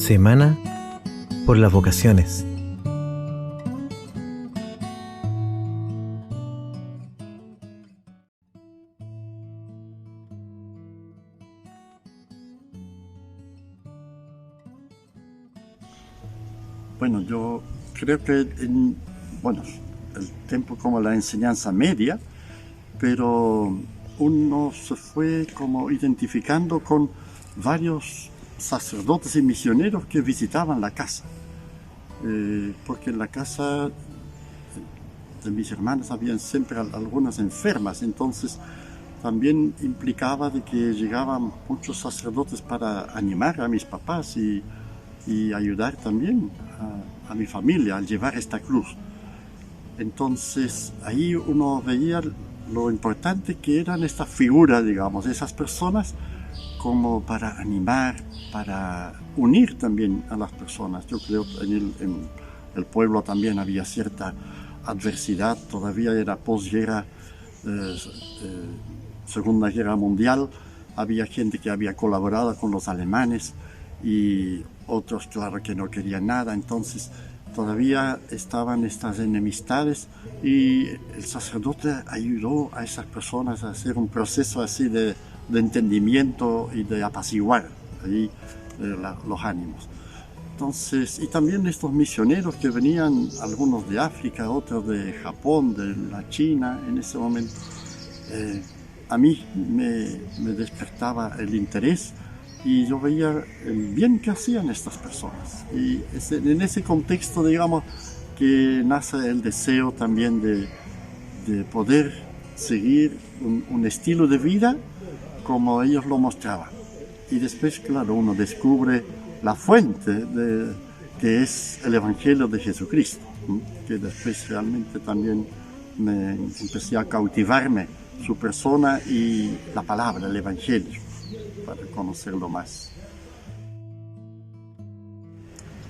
Semana por las vocaciones. Bueno, yo creo que el tiempo como la enseñanza media, pero uno se fue como identificando con varios sacerdotes y misioneros que visitaban la casa. Porque en la casa de mis hermanas habían siempre algunas enfermas, entonces también implicaba de que llegaban muchos sacerdotes para animar a mis papás y ayudar también a mi familia al llevar esta cruz. Entonces ahí uno veía lo importante que eran estas figuras, digamos, esas personas como para animar, para unir también a las personas. Yo creo que en el pueblo también había cierta adversidad, todavía era posguerra, Segunda Guerra Mundial, había gente que había colaborado con los alemanes y otros, claro, que no querían nada, entonces todavía estaban estas enemistades y el sacerdote ayudó a esas personas a hacer un proceso así de entendimiento y de apaciguar ahí los ánimos. Entonces, y también estos misioneros que venían, algunos de África, otros de Japón, de la China, en ese momento, a mí me despertaba el interés y yo veía el bien que hacían estas personas. Y en ese contexto, digamos, que nace el deseo también de poder seguir un estilo de vida como ellos lo mostraban. Y después, claro, uno descubre la fuente que es el Evangelio de Jesucristo, que después realmente también me empecé a cautivarme su persona y la palabra, el Evangelio, para conocerlo más.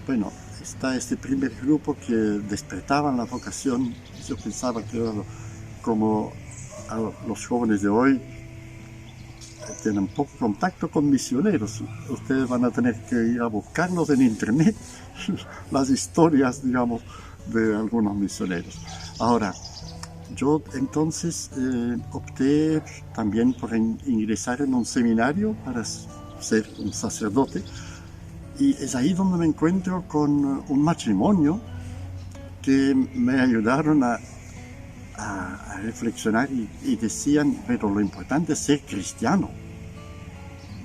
Bueno, está este primer grupo que despertaban la vocación. Yo pensaba que era como los jóvenes de hoy tienen poco contacto con misioneros. Ustedes van a tener que ir a buscarlos en internet, las historias, digamos, de algunos misioneros. Ahora, yo entonces opté también por ingresar en un seminario para ser un sacerdote, y es ahí donde me encuentro con un matrimonio que me ayudaron a reflexionar y decían, pero lo importante es ser cristiano,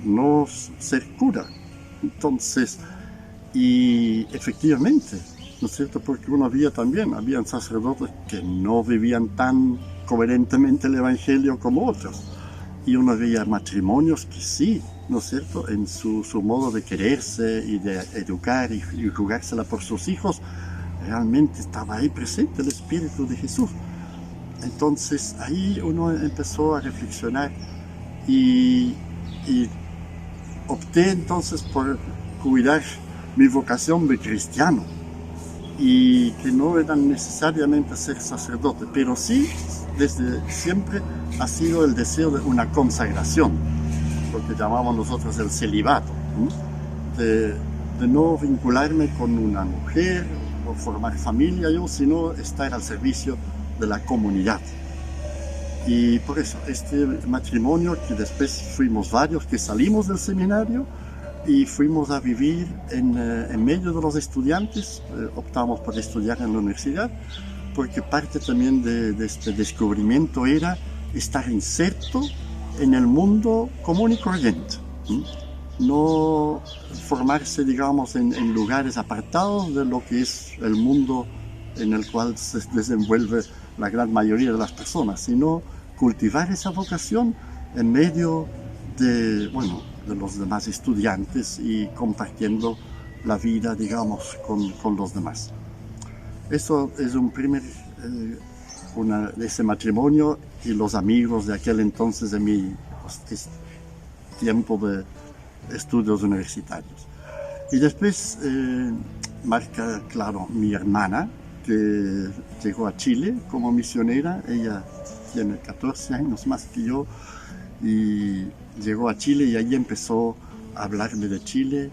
no ser cura. Entonces, y efectivamente, ¿no es cierto? Porque uno habían sacerdotes que no vivían tan coherentemente el Evangelio como otros. Y uno veía matrimonios que sí, ¿no es cierto? En su modo de quererse y de educar y jugársela por sus hijos, realmente estaba ahí presente el Espíritu de Jesús. Entonces ahí uno empezó a reflexionar y opté entonces por cuidar mi vocación de cristiano, y que no era necesariamente ser sacerdote, pero sí desde siempre ha sido el deseo de una consagración, lo que llamamos nosotros el celibato, de no vincularme con una mujer o formar familia yo, sino estar al servicio de la comunidad. Y por eso este matrimonio, que después fuimos varios que salimos del seminario y fuimos a vivir en medio de los estudiantes, optamos por estudiar en la universidad, porque parte también de este descubrimiento era estar inserto en el mundo común y corriente, no formarse, digamos, en lugares apartados de lo que es el mundo en el cual se desenvuelve la gran mayoría de las personas, sino cultivar esa vocación en medio de los demás estudiantes y compartiendo la vida, digamos, con los demás. Eso es un primer, de ese matrimonio y los amigos de aquel entonces de mi tiempo de estudios universitarios. Y después marca, claro, mi hermana, que llegó a Chile como misionera. Ella tiene 14 años más que yo y llegó a Chile, y ahí empezó a hablarme de Chile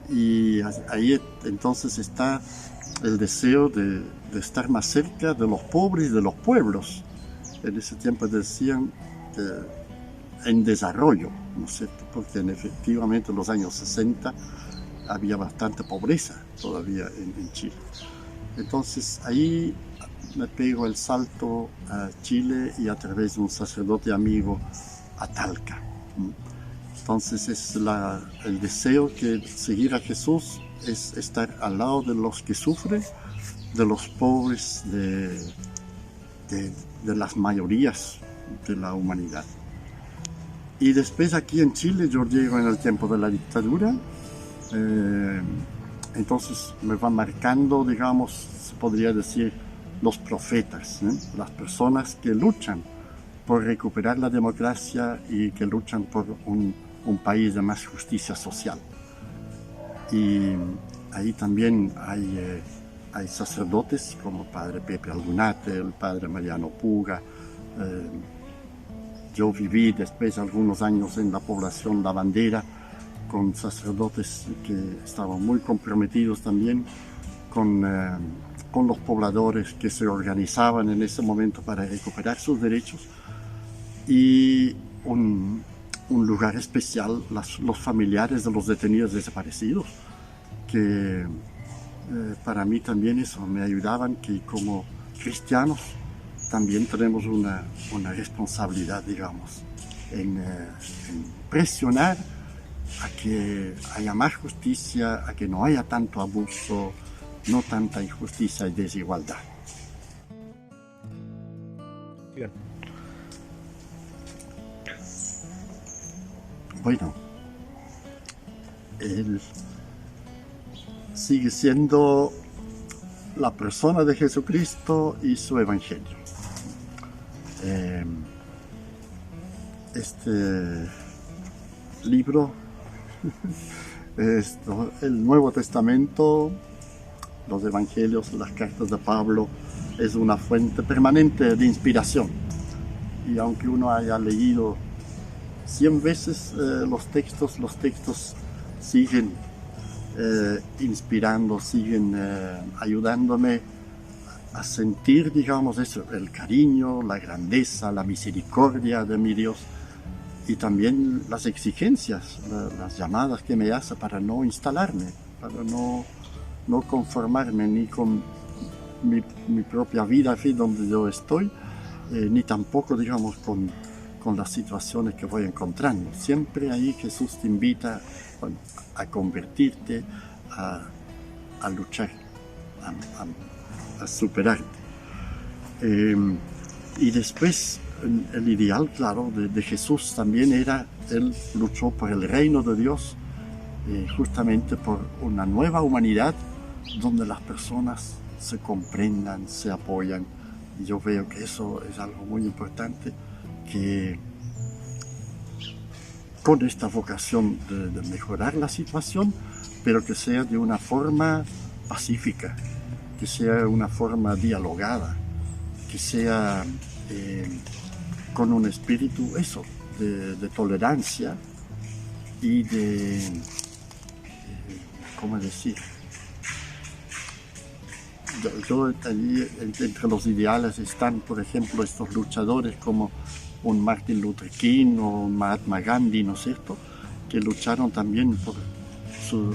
Y ahí entonces está el deseo de estar más cerca de los pobres y de los pueblos. En ese tiempo decían en desarrollo, ¿no es cierto? Porque efectivamente en los años 60 había bastante pobreza todavía en Chile. Entonces ahí me pego el salto a Chile y a través de un sacerdote amigo a Talca. Entonces es el deseo que seguir a Jesús es estar al lado de los que sufren, de los pobres, de las mayorías de la humanidad. Y después aquí en Chile yo llego en el tiempo de la dictadura, entonces me van marcando, digamos, se podría decir, los profetas, las personas que luchan por recuperar la democracia y que luchan por un país de más justicia social. Y ahí también hay sacerdotes como el padre Pepe Aldunate, el padre Mariano Puga. Yo viví después algunos años en la población La Bandera con sacerdotes que estaban muy comprometidos también con los pobladores que se organizaban en ese momento para recuperar sus derechos. Y un lugar especial, los familiares de los detenidos desaparecidos, que para mí también eso me ayudaban, que como cristianos también tenemos una responsabilidad, digamos, en presionar a que haya más justicia, a que no haya tanto abuso, no tanta injusticia y desigualdad. Bien. Bueno, él sigue siendo la persona de Jesucristo y su evangelio. Este libro, el Nuevo Testamento, los evangelios, las cartas de Pablo, es una fuente permanente de inspiración. Y aunque uno haya leído 100 veces los textos siguen inspirando, siguen ayudándome a sentir, digamos, eso, el cariño, la grandeza, la misericordia de mi Dios, y también las exigencias, las llamadas que me hace para no instalarme, para no conformarme ni con mi propia vida aquí donde yo estoy, ni tampoco, digamos, con las situaciones que voy encontrando. Siempre ahí Jesús te invita a convertirte, a luchar, a superarte. Y después el ideal, claro, de Jesús también era, él luchó por el reino de Dios, justamente por una nueva humanidad donde las personas se comprendan, se apoyan. Y yo veo que eso es algo muy importante, que con esta vocación de mejorar la situación, pero que sea de una forma pacífica, que sea una forma dialogada, que sea con un espíritu de tolerancia y ¿cómo decir? Yo allí, entre los ideales están, por ejemplo, estos luchadores como un Martin Luther King o un Mahatma Gandhi, ¿no es cierto?, que lucharon también por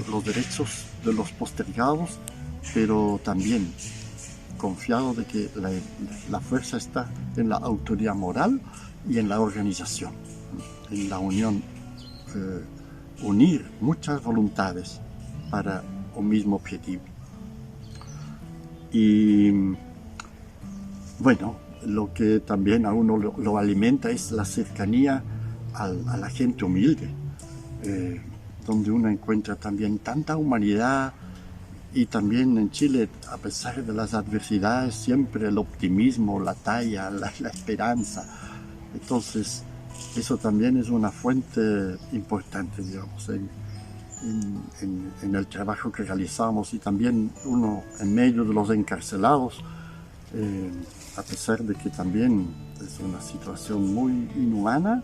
los derechos de los postergados, pero también confiado de que la fuerza está en la autoridad moral y en la organización, en la unión, unir muchas voluntades para un mismo objetivo. Y bueno, lo que también a uno lo alimenta es la cercanía a la gente humilde, donde uno encuentra también tanta humanidad. Y también en Chile, a pesar de las adversidades, siempre el optimismo, la talla, la esperanza. Entonces, eso también es una fuente importante, digamos, en el trabajo que realizamos. Y también uno, en medio de los encarcelados, a pesar de que también es una situación muy inhumana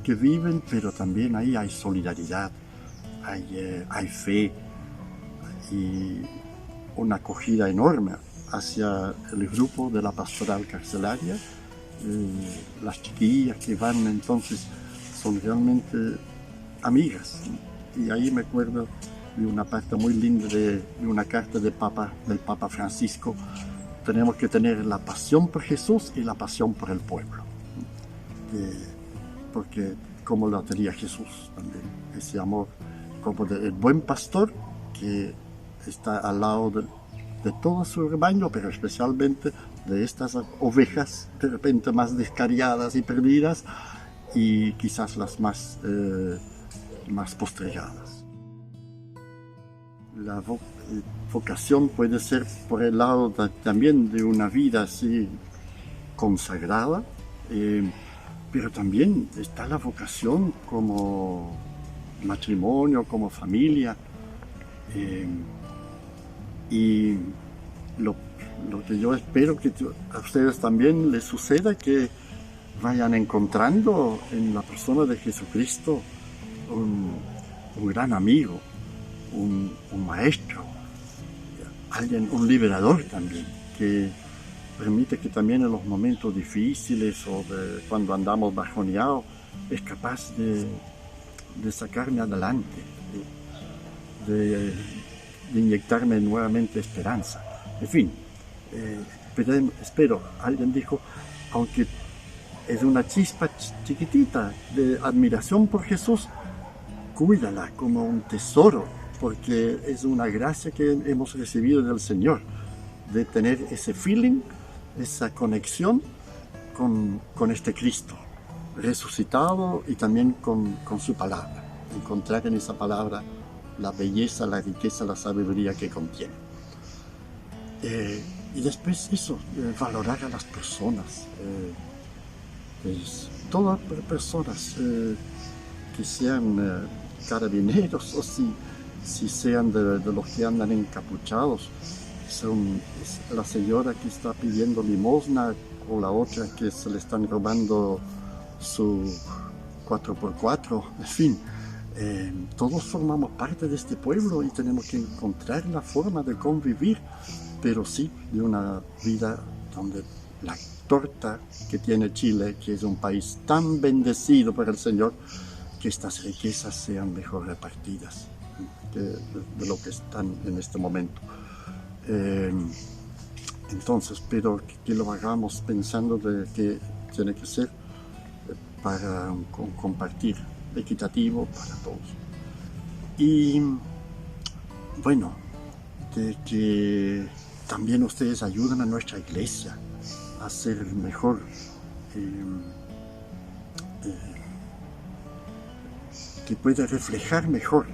que viven, pero también ahí hay solidaridad, hay fe, y una acogida enorme hacia el grupo de la pastoral carcelaria. Las chiquillas que van entonces son realmente amigas. Y ahí me acuerdo de una parte muy linda de una carta del Papa Francisco. Tenemos que tener la pasión por Jesús y la pasión por el pueblo. Porque como la tenía Jesús también, ese amor como del buen pastor que está al lado de todo su rebaño, pero especialmente de estas ovejas de repente más descarriadas y perdidas y quizás las más postergadas. La vocación puede ser por el lado también de una vida así consagrada, pero también está la vocación como matrimonio, como familia, y lo que yo espero que a ustedes también les suceda, que vayan encontrando en la persona de Jesucristo un gran amigo, un maestro, un liberador también, que permite que también en los momentos difíciles o cuando andamos bajoneados es capaz de sacarme adelante, de inyectarme nuevamente esperanza. En fin, espero, alguien dijo, aunque es una chispa chiquitita de admiración por Jesús, cuídala como un tesoro, porque es una gracia que hemos recibido del Señor, de tener ese feeling, esa conexión con este Cristo resucitado y también con su palabra. Encontrar en esa palabra la belleza, la riqueza, la sabiduría que contiene. Y después eso, valorar a las personas, todas personas que sean carabineros o si sean de los que andan encapuchados, es la señora que está pidiendo limosna o la otra que se le están robando su 4x4, en fin. Todos formamos parte de este pueblo y tenemos que encontrar la forma de convivir, pero sí de una vida donde la torta que tiene Chile, que es un país tan bendecido por el Señor, que estas riquezas sean mejor repartidas de lo que están en este momento. Entonces, pero que lo hagamos pensando de que tiene que ser para compartir, equitativo para todos. Y bueno, de que también ustedes ayudan a nuestra iglesia a ser mejor, que pueda reflejar mejor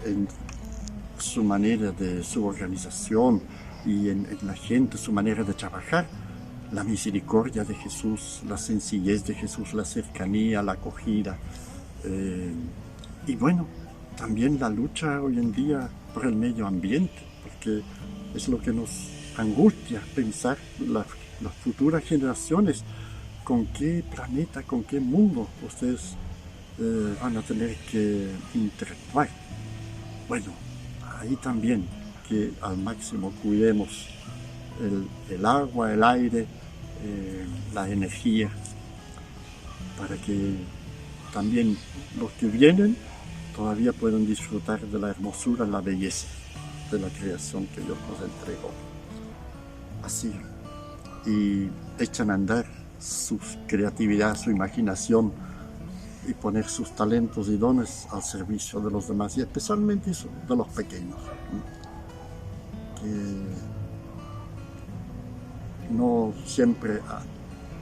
en su manera de su organización y en la gente, su manera de trabajar, la misericordia de Jesús, la sencillez de Jesús, la cercanía, la acogida. Y bueno, también la lucha hoy en día por el medio ambiente, porque es lo que nos angustia pensar las futuras generaciones, con qué planeta, con qué mundo ustedes van a tener que interactuar. Bueno, ahí también que al máximo cuidemos el agua, el aire, la energía, para que también los que vienen todavía puedan disfrutar de la hermosura, la belleza de la creación que Dios nos entregó. Así, y echan a andar su creatividad, su imaginación, y poner sus talentos y dones al servicio de los demás, y especialmente de los pequeños, que no siempre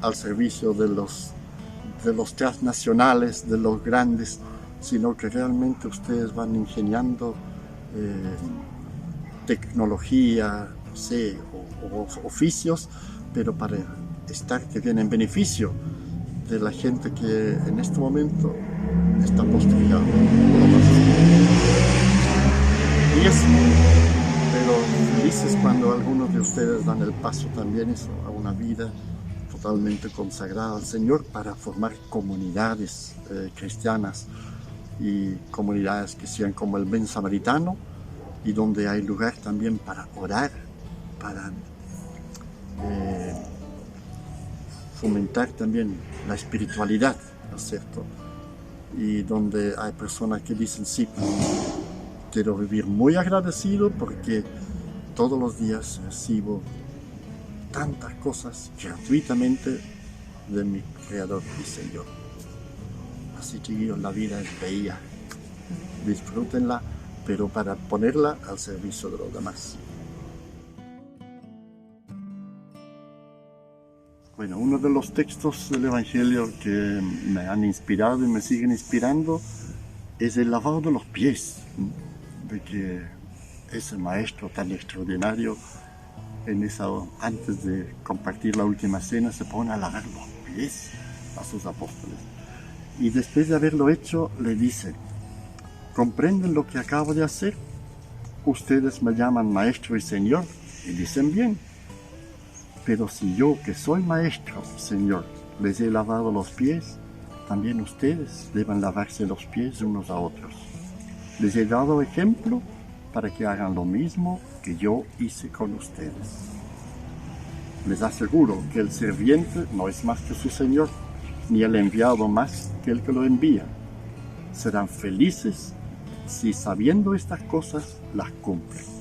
al servicio de los transnacionales, de los grandes, sino que realmente ustedes van ingeniando tecnología, no sé, o oficios, pero para que viene en beneficio de la gente que en este momento está postergada. Y eso, pero felices cuando algunos de ustedes dan el paso también eso, a una vida totalmente consagrada al Señor, para formar comunidades cristianas y comunidades que sean como el buen samaritano, y donde hay lugar también para orar, para fomentar también la espiritualidad, ¿no es cierto? Y donde hay personas que dicen, sí, quiero vivir muy agradecido porque todos los días recibo tantas cosas gratuitamente de mi Creador y Señor. Así, chiquillos, la vida es bella. Disfrútenla, pero para ponerla al servicio de los demás. Bueno, uno de los textos del Evangelio que me han inspirado y me siguen inspirando es el lavado de los pies, de que ese maestro tan extraordinario antes de compartir la última cena se pone a lavar los pies a sus apóstoles. Y después de haberlo hecho, le dice, ¿comprenden lo que acabo de hacer? Ustedes me llaman maestro y señor, y dicen bien. Pero si yo, que soy maestro y señor, les he lavado los pies, también ustedes deben lavarse los pies unos a otros. Les he dado ejemplo para que hagan lo mismo que yo hice con ustedes. Les aseguro que el sirviente no es más que su señor, ni el enviado más que el que lo envía. Serán felices si sabiendo estas cosas las cumplen.